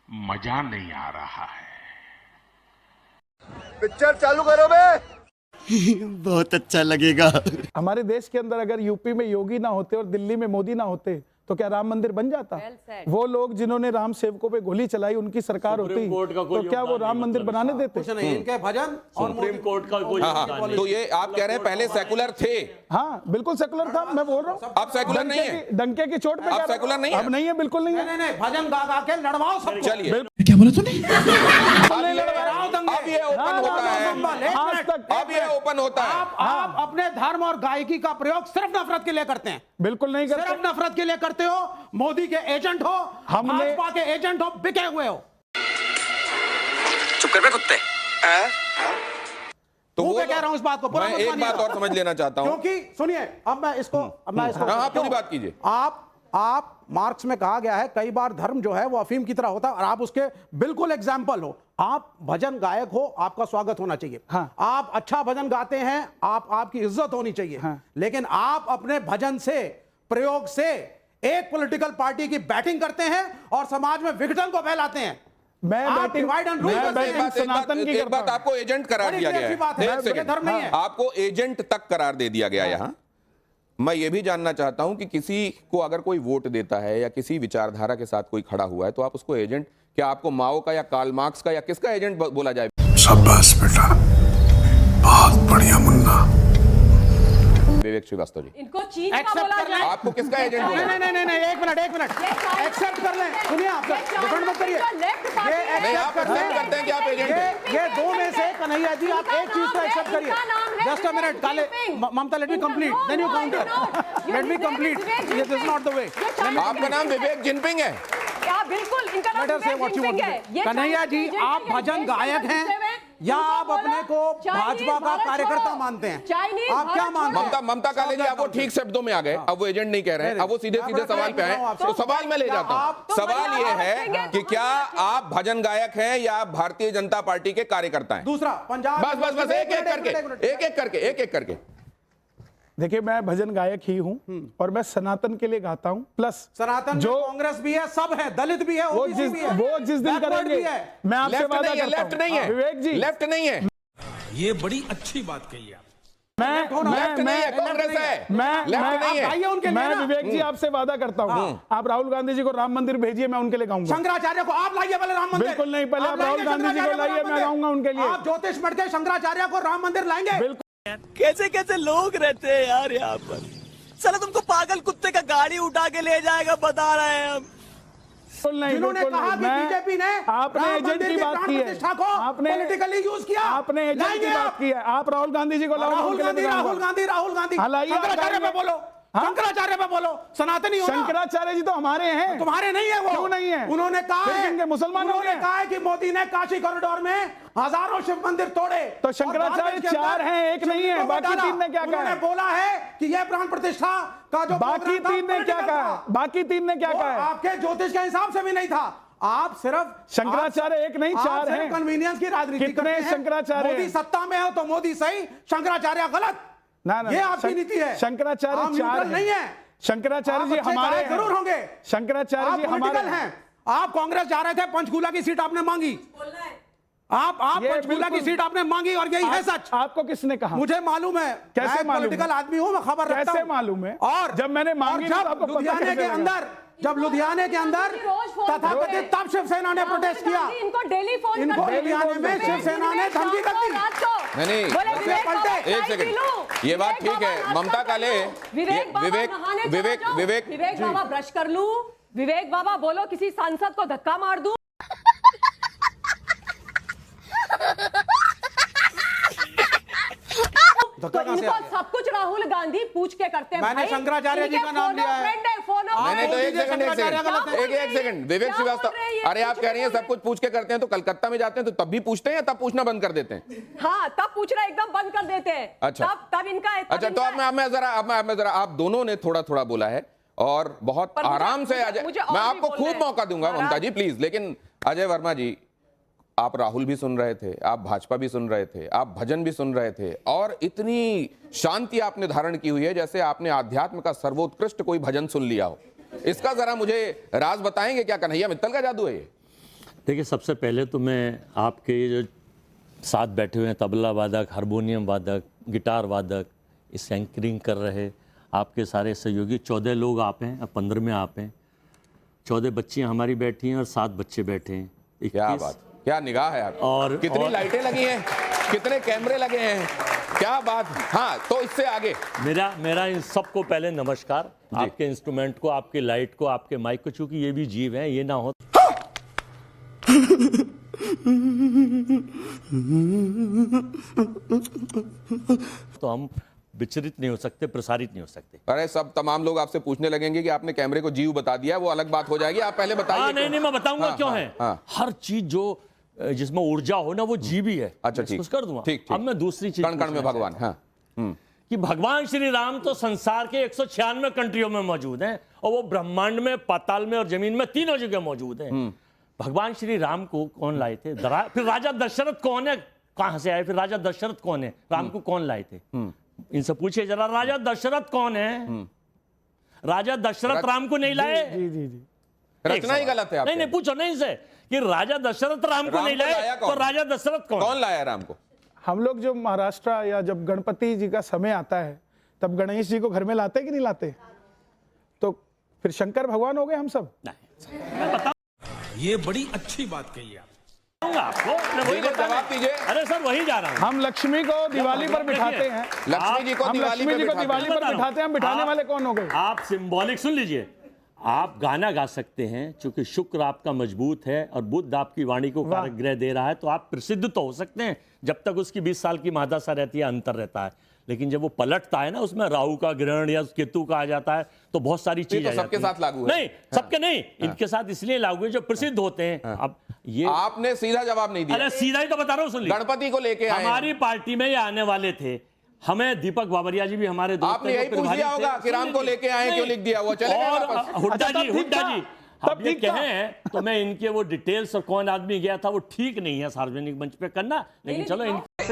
मजा नहीं आ रहा है। पिक्चर चालू करो बे। बहुत अच्छा लगेगा। हमारे देश के अंदर अगर यूपी में योगी ना होते और दिल्ली में मोदी ना होते तो क्या राम मंदिर बन जाता? वो लोग जिन्होंने राम सेवकों पे गोली चलाई, उनकी सरकार होती तो क्या वो राम मंदिर बनाने देते? इनके भजन और सुप्रीम कोर्ट का कोई तो ये आप कह रहे हैं पहले सेकुलर थे? हाँ बिल्कुल सेकुलर था, मैं बोल रहा हूँ। अब सेकुलर नहीं है? डंके की चोट पे अब सेकुलर नहीं है? अब नहीं है, बिल्कुल नहीं है। नहीं भजन गा गा के लड़वाओ सब। चलिए क्या बोला तूने? अब ये ओपन होता है, अब ये ओपन होता है। आप अपने धर्म और गायकी का प्रयोग सिर्फ नफरत के लिए करते हैं। बिल्कुल नहीं करते। सिर्फ नफरत के लिए करते हो। मोदी के एजेंट हो, भाजपा के एजेंट हो, बिके हुए हो। चुप कर बे कुत्ते। तो वो कह रहा हूं इस बात को। मैं एक बात और समझ लेना चाहता हूं, क्योंकि सुनिए, अब मैं इसको हाँ पूरी बात कीजिए। आप मार्क्स में कहा गया है कई बार धर्म जो है वो अफीम की तरह होता है और आप उसके बिल्कुल एग्जाम्पल हो। आप भजन गायक हो, आपका स्वागत होना चाहिए। हाँ। आप अच्छा भजन गाते हैं, आपकी इज्जत होनी चाहिए। हाँ। लेकिन आप अपने भजन से, प्रयोग से एक पॉलिटिकल पार्टी की बैटिंग करते हैं और समाज में विघटन को फैलाते हैं। एक बात आपको एजेंट करार दिया गया है, आपको एजेंट तक करार दे दिया गया यहां। मैं ये भी जानना चाहता हूं कि किसी को अगर कोई वोट देता है या किसी विचारधारा के साथ कोई खड़ा हुआ है तो आप उसको एजेंट, क्या आपको माओ का या कार्ल मार्क्स का या किसका एजेंट बोला जाए? शाबाश बेटा, बहुत बढ़िया मुन्ना। विवेक श्रीवास्तव जी, इनको चीन का बोला जाए। आपको किसका एजेंट बोला? नहीं, एक मिनट एक्सेप्ट कर लें। सुनिए, आप डिफेंड मत करिए। नहीं, आप एक्सेप्ट करते हैं कि आप एजेंट हैं। ये दो में से कन्हैया जी आप एक चीज को एक्सेप्ट करिए। Just a minute, Kale Mamta, let me complete, then you counter. Let me complete, this is not the way. आपका नाम विवेक जिनपिंग है? बिल्कुल, इनका नाम विवेक जिनपिंग है। कन्हैया जी, आप भजन गायक हैं या आप अपने को भाजपा का कार्यकर्ता मानते हैं? आप क्या मानते हैं? ममता काले जी, आप वो ठीक शब्दों में आ गए। अब वो एजेंट नहीं कह रहे हैं, अब वो सीधे सीधे सवाल पे आए। तो सवाल में ले जाता हूं। सवाल ये है कि क्या आप भजन गायक हैं या आप भारतीय जनता पार्टी के कार्यकर्ता हैं? दूसरा पंजाब, बस एक एक करके। देखिए, मैं भजन गायक ही हूं और मैं सनातन के लिए गाता हूं। प्लस सनातन जो कांग्रेस भी है, सब है, दलित भी है, वो जिस दिन करेंगे, मैं आपसे वादा करता हूं। लेफ्ट नहीं है विवेक जी, लेफ्ट नहीं है। ये बड़ी अच्छी बात कही आप। लेफ्ट नहीं है, कांग्रेस है। मैं विवेक जी आपसे वादा करता हूं, आप राहुल गांधी जी को राम मंदिर भेजिए, मैं उनके लिए गाऊंगा। शंकराचार्य को आप लाइए पहले राम मंदिर। बिल्कुल नहीं, पहले आप राहुल गांधी जी को लाइए, मैं गाऊंगा उनके लिए। आप ज्योतिष मठ के शंकराचार्य को राम मंदिर लाएंगे? बिल्कुल। कैसे कैसे लोग रहते हैं यार यहाँ पर। साला तुमको पागल कुत्ते का गाड़ी उठा के ले जाएगा, बता रहे हैं हम। जिन्होंने कहा कि बीजेपी ने आपने एजेंट की बात की है, आपने पॉलिटिकली यूज किया, आपने एजेंट की बात की है। आप राहुल गांधी जी को लाओ। राहुल गांधी शंकराचार्य पे बोलो, शंकराचार्य पे बोलो। सनातनी हो ना? शंकराचार्य जी तो हमारे हैं। तुम्हारे नहीं है वो? क्यों नहीं है? उन्होंने कहा है, मुसलमानों ने कहा है कि मोदी ने काशी कॉरिडोर में हजारों शिव मंदिर तोड़े। तो शंकराचार्य 4 हैं, एक नहीं है। बाकी 3 ने क्या कहा? उन्होंने बोला है कि यह प्राण प्रतिष्ठा का जो बाकी 3 ने क्या कहा? बाकी 3 ने क्या कहा? आपके ज्योतिष के हिसाब से भी नहीं था। आप सिर्फ शंकराचार्य एक नहीं, 4 हैं। कन्वीनियंस की राजनीति करते हैं। कितने शंकराचार्य? मोदी सत्ता में हो तो मोदी सही, शंकराचार्य गलत। ना ये आपकी नीति है। शंकराचार्य 4 नहीं है। शंकराचार्य जी हमारे जरूर होंगे। शंकराचार्य जी हमारे हैं। आप कांग्रेस जा रहे थे, पंचकूला की सीट आपने मांगी। आप पंचकूला की सीट आपने मांगी और यही है सच। आपको किसने कहा? मुझे मालूम है। कैसे मालूम? पॉलिटिकल आदमी हूं, मैं खबर रखता हूं। कैसे मालूम है? और जब मैंने मांगी तो आपको लुधियाने के अंदर, जब लुधियाने के अंदर तथाकथित तब शिवसेना ने प्रोटेस्ट किया। इनको डेली फोन, इनको लुधियाने में शिवसेना ने धमकी कर दी। नहीं, एक सेकंड, ये बात ठीक है। ममता काले, विवेक बाबा ब्रश कर लूं? विवेक बाबा बोलो, किसी सांसद को धक्का मार दूं? तो इनको सब कुछ राहुल गांधी पूछ के करते हैं। मैंने शंकराचार्य जी का नाम लिया है। मैंने तो एक सेकंड विवेक श्रीवास्तव, अरे आप कह रही हैं सब कुछ पूछ के करते हैं, तो कलकत्ता में जाते हैं तो तब भी पूछते हैं या तब पूछना बंद कर देते हैं? हाँ, तब पूछना एकदम बंद कर देते हैं। अच्छा, तब इनका अच्छा। तो अब मैं जरा आप दोनों ने थोड़ा थोड़ा बोला है और बहुत आराम से मैं आपको खूब मौका दूंगा ममता जी, प्लीज। लेकिन अजय वर्मा जी, आप राहुल भी सुन रहे थे, आप भाजपा भी सुन रहे थे, आप भजन भी सुन रहे थे और इतनी शांति आपने धारण की हुई है जैसे आपने आध्यात्म का सर्वोत्कृष्ट कोई भजन सुन लिया हो। इसका जरा मुझे राज बताएंगे, क्या कन्हैया मित्तल का जादू है ये? देखिए, सबसे पहले तो मैं आपके ये जो साथ बैठे हुए हैं तबला वादक, हारमोनियम वादक, गिटार वादक, इस एंकरिंग कर रहे आपके सारे सहयोगी, 14 लोग आप हैं, अब 15 में आप हैं, 14 बच्चियां हमारी बैठी हैं और 7 बच्चे बैठे हैं। क्या बात, क्या निगाह है आपकी। और कितनी लाइटें लगी हैं, कितने कैमरे लगे हैं, क्या बात। हाँ, तो इससे आगे मेरा इन सबको पहले नमस्कार, आपके इंस्ट्रूमेंट को, आपके लाइट को, आपके माइक को, चूंकि ये भी जीव हैं, ये ना हो तो हम विचलित नहीं हो सकते, प्रसारित नहीं हो सकते। अरे सब तमाम लोग आपसे पूछने लगेंगे कि आपने कैमरे को जीव बता दिया, वो अलग बात हो जाएगी, आप पहले बताइए। नहीं, मैं बताऊंगा क्यों है। हर चीज जो जिसमें ऊर्जा हो ना, वो जीव ही है। अच्छा, ठीक, कर दूंगा। ठीक। अब मैं दूसरी चीज, कण कण में भगवान। हाँ, कि भगवान श्री राम तो संसार के 196 कंट्रियों में मौजूद हैं, और वो ब्रह्मांड में, पाताल में और जमीन में तीनों जगह मौजूद हैं। भगवान श्री राम को कौन लाए थे? फिर राजा दशरथ कौन है, कहां से आए? फिर राजा दशरथ कौन है? राम को कौन लाए थे? इनसे पूछिए जरा, राजा दशरथ कौन है? राजा दशरथ राम को नहीं लाए। रचना ही गलत है। नहीं, पूछो नहीं इनसे कि राजा दशरथ राम को नहीं लाए, तो राजा दशरथ कौन लाया राम को? हम लोग जो महाराष्ट्र या जब गणपति जी का समय आता है, तब गणेश जी को घर में लाते कि नहीं लाते? तो फिर शंकर भगवान हो गए हम सब। ये बड़ी अच्छी बात कही आप। आपको जवाब दीजिए। अरे सर, वही जा रहा हूं। हम लक्ष्मी को दिवाली पर बिठाते हैं, लक्ष्मी जी को दिवाली पर बिठाते हैं, हम बिठाने वाले कौन हो गए? आप सिंबॉलिक सुन लीजिए, आप गाना गा सकते हैं, क्योंकि शुक्र आपका मजबूत है और बुध आपकी वाणी को कारक दे रहा है, तो आप प्रसिद्ध तो हो सकते हैं जब तक उसकी 20 साल की महादशा रहती है, अंतर रहता है। लेकिन जब वो पलटता है ना, उसमें राहु का ग्रहण या केतु का आ जाता है, तो बहुत सारी चीजें तो सबके साथ लागू है। नहीं, सबके नहीं, इनके साथ इसलिए लागू है जो प्रसिद्ध होते हैं। अब ये आपने सीधा जवाब नहीं दिया। अरे सीधा ही तो बता रहा हूं, सुन लीजिए। गणपति को लेके आए, हमारी पार्टी में ये आने वाले थे, हमें दीपक बाबरिया जी भी हमारे दोस्त, आपने यही पूछ लिया होगा कि राम को लेके आए, क्यों लिख दिया? वो चले गए वापस। हुड्डा जी अब ये कहें तो मैं इनके वो डिटेल्स और कौन आदमी गया था वो ठीक नहीं है सार्वजनिक मंच पे करना, लेकिन चलो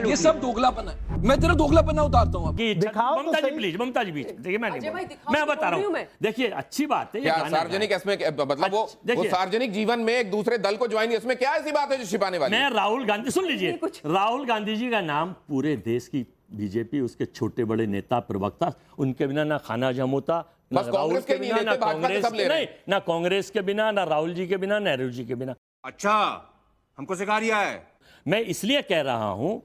ये सब दोगलापन है। मैं तेरा दोगलापन उतारता हूँ। ममता जी प्लीज, ममता जी बीच देखिए, मैं बता रहा हूँ। देखिए, अच्छी बात है। क्या सार्वजनिक इसमें मतलब वो सार्वजनिक जीवन में एक दूसरे दल को ज्वाइन, इसमें क्या ऐसी बात है जो छिपाने वाली? मैं राहुल गांधी, सुन लीजिए, राहुल गांधी जी का नाम पूरे देश की बीजेपी, उसके छोटे बड़े नेता प्रवक्ता, उनके बिना ना खाना हजम होता, बस कांग्रेस के बिना, ना कांग्रेस के नहीं, ना कांग्रेस के बिना, ना राहुल जी के बिना, नेहरू जी के बिना। अच्छा, हमको सिखा रिया है। मैं इसलिए कह रहा हूं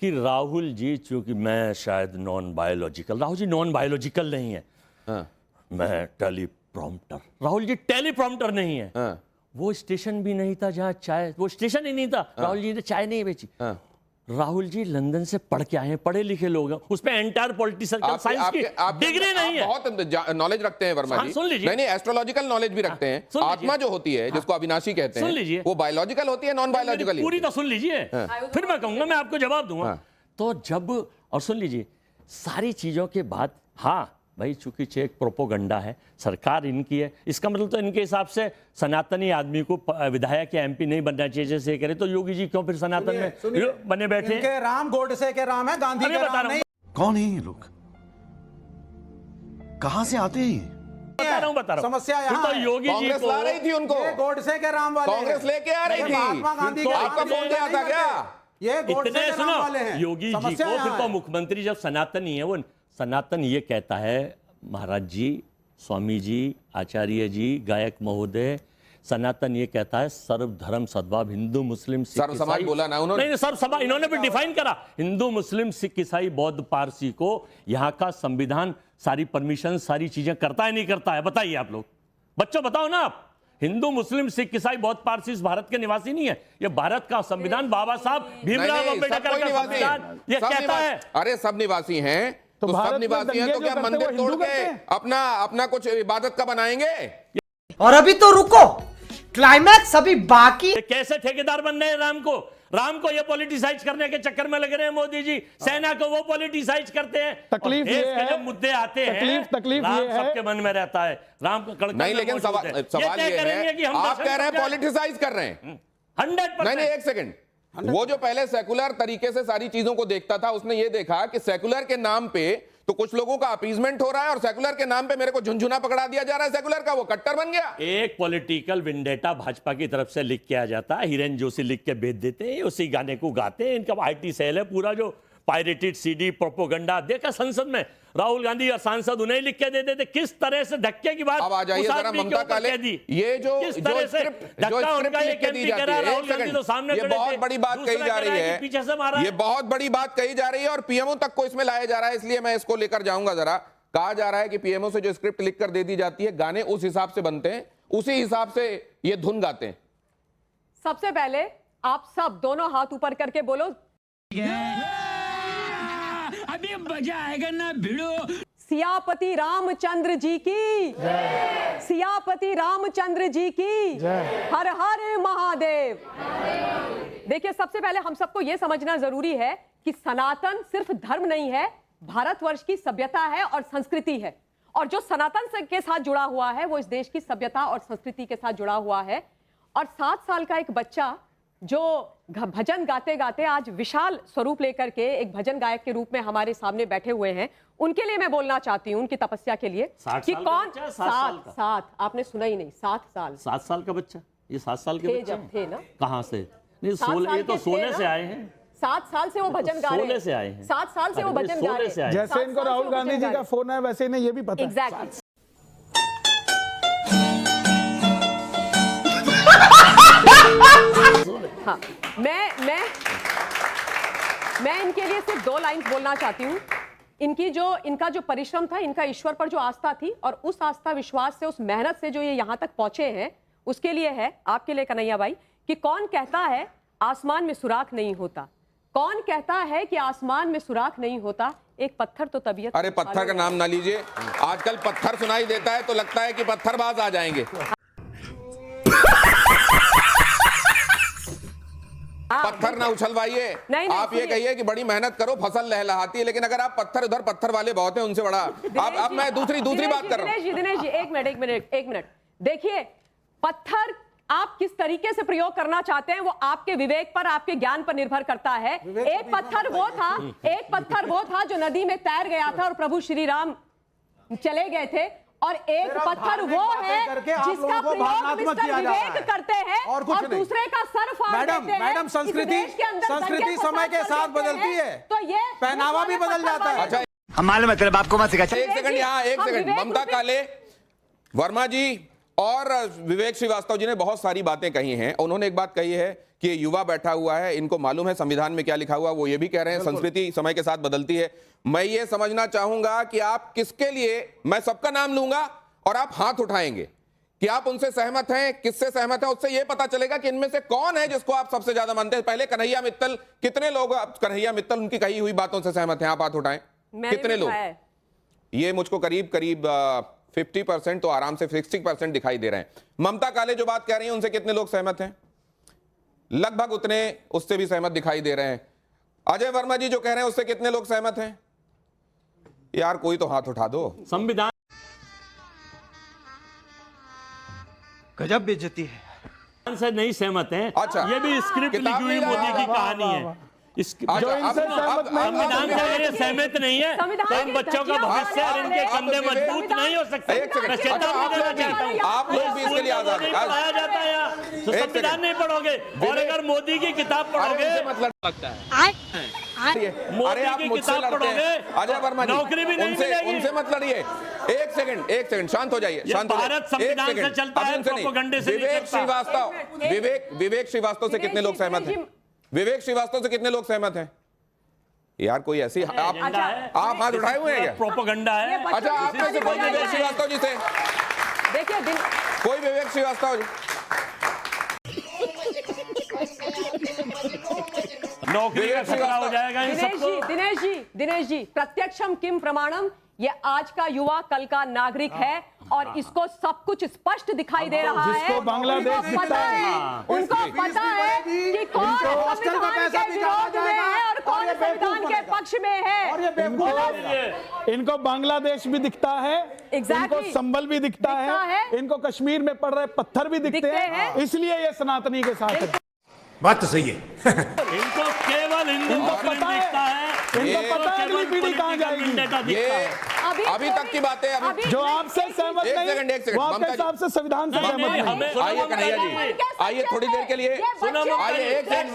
कि राहुल जी, चूंकि मैं शायद non biological, Rahul ji non biological नहीं है। मैं टेलीप्रॉम्प्टर, राहुल जी टेलीप्रॉम्प्टर नहीं है। वो स्टेशन भी नहीं था जहां चाय, वो स्टेशन ही नहीं था, राहुल जी ने चाय नहीं बेची। राहुल जी लंदन से पढ़ के आए हैं, पढ़े लिखे लोग हैं, उसमें एंटायर पॉलिटिकल साइंस की डिग्री नहीं है। बहुत नॉलेज रखते हैं वर्मा जी। सुन लीजिए, नहीं, एस्ट्रोलॉजिकल नॉलेज भी रखते हैं। आत्मा जो होती है, जिसको अविनाशी कहते हैं, वो बायोलॉजिकल होती है, नॉन बायोलॉजिकल? पूरी तो सुन लीजिए, फिर मैं कहूंगा, मैं आपको जवाब दूंगा। तो जब, और सुन लीजिए, सारी चीजों के बाद, हाँ भाई, चूंकि एक प्रोपोगंडा है, सरकार इनकी है, इसका मतलब तो इनके हिसाब से सनातनी आदमी को विधायक या एमपी नहीं बनना चाहिए। जैसे करे तो योगी जी क्यों फिर सनातन में बने बैठे? इनके राम गोडसे के राम है, गांधी के राम नहीं। कौन है ये लोग? कहां से आते हैं? बता रहा हूं। समस्या यहाँ तो योगी जी को ला रही थी उनको, गोडसे के राम वाले कांग्रेस लेके आ रही थी, महात्मा गांधी के आपका फोन गया था क्या? ये गोडसे के राम वाले हैं। योगी जी को फिर तो मुख्यमंत्री जब सनातनी है, वो सनातन ये कहता है, महाराज जी, स्वामी जी, आचार्य जी, गायक महोदय, सनातन ये कहता है सर्वधर्म सद्भाव, हिंदू मुस्लिम सिख समाज बोला ना उन्होंने? नहीं, सर्व सभा इन्होंने भी डिफाइन करा, हिंदू मुस्लिम सिख ईसाई बौद्ध पारसी को यहाँ का संविधान सारी परमिशन, सारी चीजें करता है नहीं करता है? बताइए आप लोग, बच्चों बताओ ना आप। हिंदू मुस्लिम सिख ईसाई बौद्ध पारसी इस भारत के निवासी नहीं है, ये भारत का संविधान बाबा साहब भीमराव अम्बेडकर का संविधान ये कहता है। अरे सब निवासी हैं, तो सब निवासी हैं, तो क्या मंदिर तोड़ के अपना कुछ इबादत का बनाएंगे? और अभी तो रुको, क्लाइमैक्स अभी बाकी। कैसे ठेकेदार बन रहे हैं राम को ये पॉलिटिसाइज करने के चक्कर में लग रहे हैं मोदी जी, सेना को वो पॉलिटिसाइज करते हैं। तकलीफ ये है, जब मुद्दे आते हैं, तकलीफ राम ये है, सबके मन में रहता है, राम का कड़क नहीं, लेकिन सवाल ये है, आप कह रहे हैं पॉलिटिसाइज कर रहे हैं 100%। नहीं, एक सेकंड, वो जो पहले सेकुलर तरीके से सारी चीजों को देखता था, उसने ये देखा कि सेकुलर के नाम पे तो कुछ लोगों का अपीजमेंट हो रहा है और सेकुलर के नाम पे मेरे को झुनझुना पकड़ा दिया जा रहा है सेकुलर का, वो कट्टर बन गया। एक पॉलिटिकल विंडेटा भाजपा की तरफ से लिख के आ जाता है, हिरेन जोशी लिख के भेज देते हैं, उसी गाने को गाते हैं। इनका आईटी सेल है पूरा, जो पायरेटेड सीडी प्रोपोगंडा देखा संसद में, राहुल गांधी और सांसद उन्हें लिख के देते थे। किस तरह से धक्के की बात अब आ जाइए जरा ममता काले, ये जो बहुत बड़ी बात कही जा रही है, ये बहुत बड़ी बात कही जा रही है और पीएमओ तक को इसमें लाया जा रहा है, इसलिए मैं इसको लेकर जाऊंगा जरा। कहा जा रहा है कि पीएमओ से जो स्क्रिप्ट लिख कर दे दी जाती है, गाने उस हिसाब से बनते हैं, उसी हिसाब से ये धुन गाते हैं। सबसे पहले आप सब दोनों हाथ ऊपर करके बोलो, अभी मजा आएगा ना भिड़ो। सियापति रामचंद्र जी की, सियापति रामचंद्र जी की, हर हर महादेव। देखिए, सबसे पहले हम सबको यह समझना जरूरी है कि सनातन सिर्फ धर्म नहीं है, भारतवर्ष की सभ्यता है और संस्कृति है। और जो सनातन के साथ जुड़ा हुआ है वो इस देश की सभ्यता और संस्कृति के साथ जुड़ा हुआ है। और 7 साल का एक बच्चा जो भजन गाते गाते आज विशाल स्वरूप लेकर के एक भजन गायक के रूप में हमारे सामने बैठे हुए हैं, उनके लिए मैं बोलना चाहती हूँ, उनकी तपस्या के लिए कि कौन 7 आपने सुना ही नहीं, 7 साल का बच्चा, ये 7 साल के बच्चे जब थे ना, कहाँ से? नहीं 16, ये तो 16 से आए हैं। 7 साल से वो भजन गा रहे हैं, 16 से आए हैं, 7 साल से वो भजन गा रहे हैं। जैसे इनको राहुल गांधी जी का फोन है वैसे इन्हें ये भी पता है। एग्जैक्टली। हाँ, मैं इनके लिए सिर्फ 2 लाइंस बोलना चाहती हूँ। इनका जो परिश्रम था, इनका ईश्वर पर जो आस्था थी, और उस आस्था विश्वास से, उस मेहनत से जो ये यहाँ तक पहुंचे हैं, उसके लिए है, आपके लिए कन्हैया भाई, कि कौन कहता है आसमान में सुराख नहीं होता? कौन कहता है कि आसमान में सुराख नहीं होता? एक पत्थर तो तबीयत। अरे पत्थर का नाम ना लीजिए, आजकल पत्थर सुनाई देता है तो लगता है कि पत्थरबाज आ जाएंगे। पत्थर ना उछलवाइए, आप ये कहिए कि बड़ी मेहनत करो, फसल लहलहाती है, लेकिन अगर आप पत्थर, उधर पत्थर वाले बहुत हैं, उनसे बड़ा अब मैं दूसरी बात कर रहा हूं। दिनेश जी एक मिनट देखिए, पत्थर आप किस तरीके से प्रयोग करना चाहते हैं वो आपके विवेक पर, आपके ज्ञान पर निर्भर करता है। एक पत्थर वो था जो नदी में तैर गया था और प्रभु श्री राम चले गए थे, और एक पत्थर वो है जिसका प्रयोग मिस्टर विवेक करते हैं और दूसरे का सर फाड़ देते हैं। मैडम, संस्कृति समय के साथ बदलती है, तो ये पहनावा भी बदल जाता है। अच्छा, हमारे मतलब आपको मत सिखा। एक सेकंड, ममता काले, वर्मा जी और विवेक श्रीवास्तव जी ने बहुत सारी बातें कही हैं। उन्होंने एक बात कही है कि युवा बैठा हुआ है, इनको मालूम है संविधान में क्या लिखा हुआ, वो ये भी कह रहे हैं संस्कृति समय के साथ बदलती है। मैं ये समझना चाहूंगा कि आप किसके लिए, मैं सबका नाम लूंगा और आप हाथ उठाएंगे कि आप उनसे सहमत हैं, किससे सहमत हैं, उससे ये पता चलेगा कि इनमें से कौन है जिसको आप सबसे ज्यादा मानते हैं। पहले कन्हैया मित्तल, कितने लोग कन्हैया मित्तल उनकी कही हुई बातों से सहमत हैं? आप हाथ उठाएं, कितने लोग? ये मुझको करीब 50% तो आराम से 60% दिखाई दे रहे हैं। ममता काले जो बात कह रही हैं उनसे कितने लोग सहमत हैं? लगभग उतने उससे भी सहमत दिखाई दे रहे हैं। अजय वर्मा जी जो कह रहे हैं उससे कितने लोग सहमत हैं? यार कोई तो हाथ उठा दो। संविधान गजब बेइज्जती है। से नहीं सहमत हैं। अच्छा, ये भी स्क्रिप्ट लिखी हुई मोदी की कहानी है। जो इनसे संविधान से अगर ये सहमत नहीं है तो इन बच्चों का भविष्य और इनके कंधे मजबूत नहीं हो सकते। मैं चेतावनी देना चाहता हूँ, आप लोग भी इसके लिए आजाद हैं। पढ़ाया जाता है यहाँ, तो संविधान नहीं पढ़ोगे और अगर मोदी की किताब पढ़ोगे, मतलब लगता है अरे आप मुझसे लड़ते हैं अजय वर्मा जी, नौकरी भी नहीं मिलेगी। उनसे मत लड़िए। एक सेकंड, शांत हो जाइए, शांत हो जाइए। भारत संविधान से चलता है, प्रोपेगेंडे से नहीं चलता। विवेक श्रीवास्तव से कितने लोग सहमत हैं? विवेक श्रीवास्तव से कितने लोग सहमत हैं? यार कोई ऐसी आप हाथ उठाए हुए हैं क्या? प्रोपेगेंडा है। अच्छा, आपने से कोई विवेक श्रीवास्तव जी से, देखिए कोई विवेक श्रीवास्तव जी नौकरी का खतरा हो जाएगा इन सबको। दिनेश जी, प्रत्यक्षम किम प्रमाणम, ये आज का युवा कल का नागरिक है और इसको सब कुछ स्पष्ट दिखाई दे रहा है। जिसको बांग्लादेश दिखता है, उनको पता है कि कौन संविधान के विरोध में है और कौन संविधान के पक्ष में है। इनको बांग्लादेश भी दिखता है, इनको संबल भी दिखता है, इनको कश्मीर में पड़ रहे पत्थर भी दिखते हैं, इसलिए ये सनातनी के साथ है। बात तो सही है। इनको केवल हिंदू मुस्लिम दिखता है, इनको पता है अगली पीढ़ी कहाँ जाएगी। ये अभी तक की बातें अभी जो आपसे सहमत एक नहीं, सेकंड वो आपके हिसाब से संविधान से सहमत नहीं। आइए कन्हैया जी, आइए थोड़ी देर के लिए आइए। एक सेकंड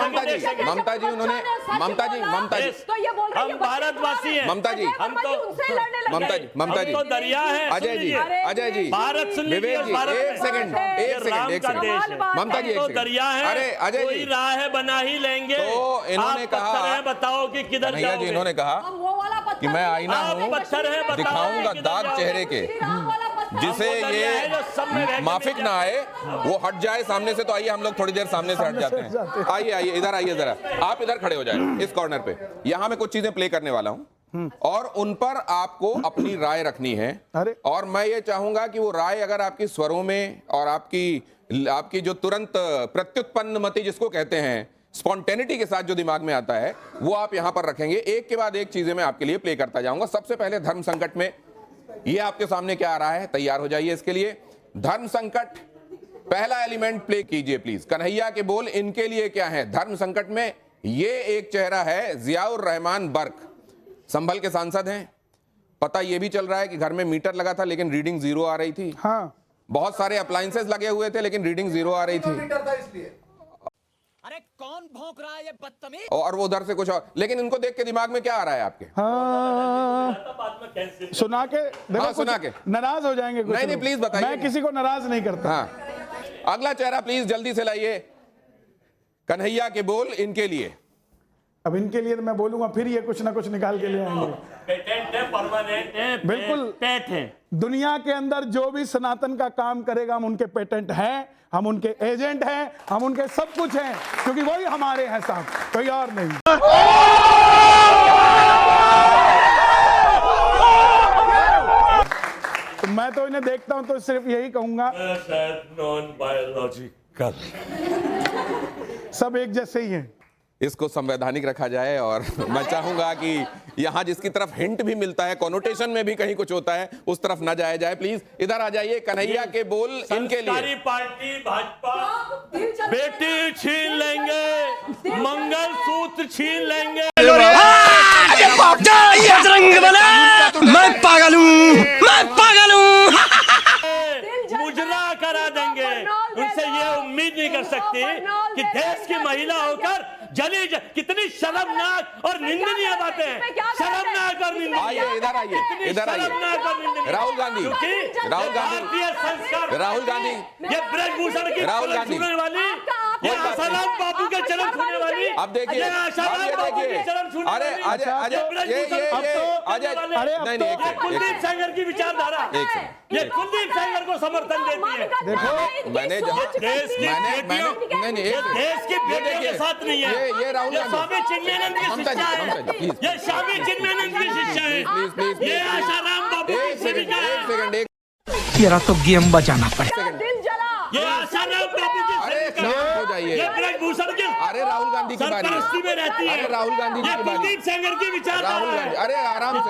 ममता जी उन्होंने ममता जी तो ये बोल रहे हैं हम भारतवासी हैं। ममता जी उनसे लड़ने लगे। ममता जी तो दरिया है। अजय जी भारत सुन लीजिए, विवेक जी भारत एक सेकंड ममता जी तो दरिया है। अरे अजय कोई जी राह बना ही लेंगे। तो इन्होंने आप कहा, पत्थर हैं, बताओ कि किधर कन्हैया जी जाओगे। इन्होंने कहा हम वो वाला पत्थर कि मैं आईना आप हूँ, पत्थर हैं, बताओ दिखाऊंगा किधर दाग जाओगे। चेहरे के, राम वाला पत्थर। जिसे वो दरिया है जो सब में ये बह के माफिक मिल ना आए, वो हट जाए सामने से। तो आइए हम लोग थोड़ी देर सामने से हट जाते हैं। आइए आइए इधर आइए, जरा आप इधर खड़े हो जाए इस कॉर्नर पे। यहाँ मैं कुछ चीजें प्ले करने वाला हूँ और उन पर आपको अपनी राय रखनी है। और मैं ये चाहूंगा कि वो राय अगर आपकी स्वरों में और आपकी जो तुरंत प्रत्युत्पन्न मति जिसको कहते हैं, स्पॉन्टेनिटी के साथ जो दिमाग में आता है, वो आप यहां पर रखेंगे। एक के बाद एक चीजें मैं आपके लिए प्ले करता जाऊंगा। सबसे पहले धर्म संकट में ये आपके सामने क्या आ रहा है, तैयार हो जाइए इसके लिए। धर्म संकट पहला एलिमेंट प्ले कीजिए प्लीज। कन्हैया के बोल इनके लिए क्या है धर्म संकट में। ये एक चेहरा है जियाउर रहमान बर्क, संभल के सांसद हैं। पता ये भी चल रहा है कि घर में मीटर लगा था लेकिन रीडिंग 0 आ रही थी। हाँ, बहुत सारे अप्लायंसेस लगे हुए थे लेकिन रीडिंग 0 आ रही थी। अरे कौन भौंक रहा है ये बदतमीज। और वो उधर से कुछ और, लेकिन इनको देख के दिमाग में क्या आ रहा है आपके? सुना के देखो, सुना के नाराज हो जाएंगे कुछ नहीं लोग। प्लीज बताइए। मैं किसी को नाराज नहीं करता। हाँ, अगला चेहरा प्लीज जल्दी से लाइए। कन्हैया के बोल इनके लिए। अब इनके लिए तो मैं बोलूंगा फिर ये कुछ ना कुछ निकाल के ले आएंगे। पेटेंट है, परमानेंट है, बिल्कुल पेट है। दुनिया के अंदर जो भी सनातन का काम करेगा हम उनके पेटेंट हैं, हम उनके एजेंट हैं, हम उनके सब कुछ हैं, क्योंकि वही हमारे हैं साहब, कोई और नहीं। तो मैं तो इन्हें देखता हूं तो सिर्फ यही कहूंगा, नॉन बायोलॉजिकल सब एक जैसे ही हैं। इसको संवैधानिक रखा जाए। और मैं चाहूंगा कि यहां जिसकी तरफ हिंट भी मिलता है, कॉनोटेशन में भी कहीं कुछ होता है, उस तरफ ना जाया जाए। प्लीज इधर आ जाइए। कन्हैया के बोल इनके लिए। पार्टी भाजपा बेटी छीन लेंगे, मंगल सूत्र छीन लेंगे। मैं पागल हूँ, मैं पागल हूँ। मुजरा करा देंगे। उनसे ये उम्मीद नहीं कर सकती कि देश की महिला होकर कितनी शर्मनाक और निंदनीय बातें हैं। शर्मनाक और निंदनीय। आइए इधर आइए, इधर आइए। राहुल गांधी, राहुल गांधी, ये ब्रजभूषण की राहुल गांधी छूने वाली, ये आसाराम बापू के चरण छूने वाली। अब देखिए, अरे अजय नहीं, कुलदीप सेंगर की विचारधारा, ये कुलदीप सेंगर को समर्थन देती है। देखो मैंने देश की बेटियों के साथ नहीं है। ये राहुल गांधी, स्वामी चिन्मयानंद की शिक्षा है। ये स्वामी चिन्मयानंद की शिक्षा है। ये आसाराम बापू की सेविका है। तेरा तो गेम बजाना पड़ेगा। ये आसाराम बापू की सेविका है। हो जाइए। ये ब्रजभूषण की अरे राहुल गांधी की बारी सरपरस्ती में रहती है। अरे राहुल गांधी की बारी। कुलदीप सेंगर की विचारधारा। राहुल गांधी, अरे आराम से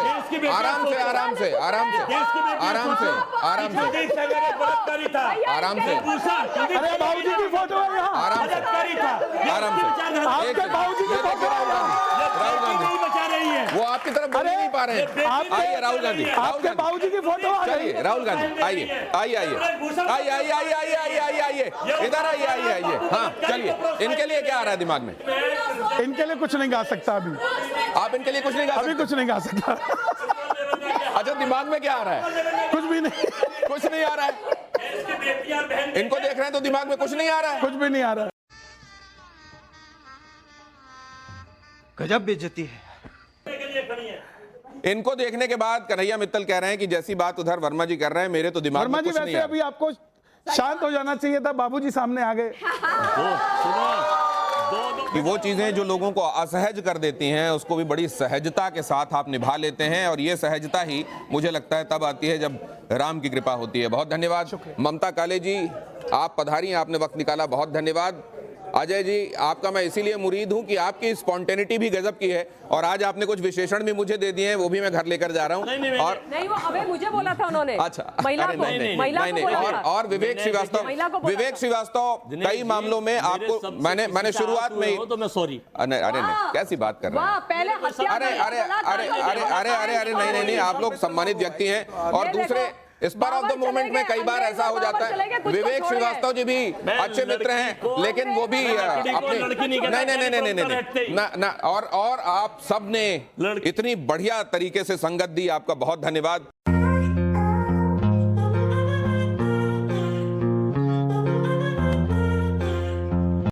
आराम से आराम से आराम से आराम से आराम से कुलदीप सेंगर एक बलात्कारी था। आराम से अरे बाबूजी की फोटो है यहाँ। आराम से बलात्कारी था। आराम से। आपके बाबूजी की फोटो है यहाँ। राहुल गांधी बचा रही है। वो आपकी तरफ बोल ही नहीं पा रहे हैं। आइए राहुल गांधी, आपके बाबूजी की फोटो आ गई। चलिए राहुल गांधी आइए आइए आइए आइए आइए आइए आइए आइए आइए आइए इधर आइए आइए आइए। हाँ चलिए, इनके लिए क्या आ रहा है दिमाग में? इनके लिए कुछ नहीं गा सकता अभी। आप इनके लिए कुछ नहीं गा अभी सकते? कुछ नहीं गा सकता। अच्छा, दिमाग में क्या आ रहा है? कुछ भी नहीं, कुछ नहीं आ रहा है। इनको देख रहे हैं तो दिमाग में कुछ नहीं आ रहा है। कुछ भी नहीं आ रहा। गजब बेइज्जती है। इनको देखने के बाद कन्हैया मित्तल कह रहे हैं कि जैसी बात उधर वर्मा जी कर रहे हैं, मेरे तो दिमाग वर्मा में जी कुछ नहीं वैसे आ अभी आपको शांत हो जाना चाहिए था, बाबूजी सामने आ गए। कि वो चीजें जो लोगों को असहज कर देती हैं उसको भी बड़ी सहजता के साथ आप निभा लेते हैं। और ये सहजता ही मुझे लगता है तब आती है जब राम की कृपा होती है। बहुत धन्यवाद। ममता काले जी, आप पधारी, आपने वक्त निकाला, बहुत धन्यवाद। अजय जी, आपका मैं इसीलिए मुरीद हूं कि आपकी स्पॉन्टेनिटी भी गजब की है, और आज आपने कुछ विशेषण भी मुझे दे दिए हैं, वो भी मैं घर लेकर जा रहा हूं। और नहीं, वो अबे मुझे बोला था उन्होंने। अच्छा, महिला अरे को, महिला को बोला था। और विवेक श्रीवास्तव कई मामलों में आपको मैंने शुरुआत में ही, तो मैं सॉरी। अरे नहीं, कैसी बात कर रहे हैं? पहले अरे अरे अरे अरे अरे अरे अरे नहीं, आप लोग सम्मानित व्यक्ति हैं। और दूसरे, स्पर ऑफ द मोमेंट में कई बार ऐसा हो जाता है। विवेक श्रीवास्तव जी भी अच्छे मित्र हैं, लेकिन वो भी अपने नहीं, और आप सब ने इतनी बढ़िया तरीके से संगत दी, आपका बहुत धन्यवाद।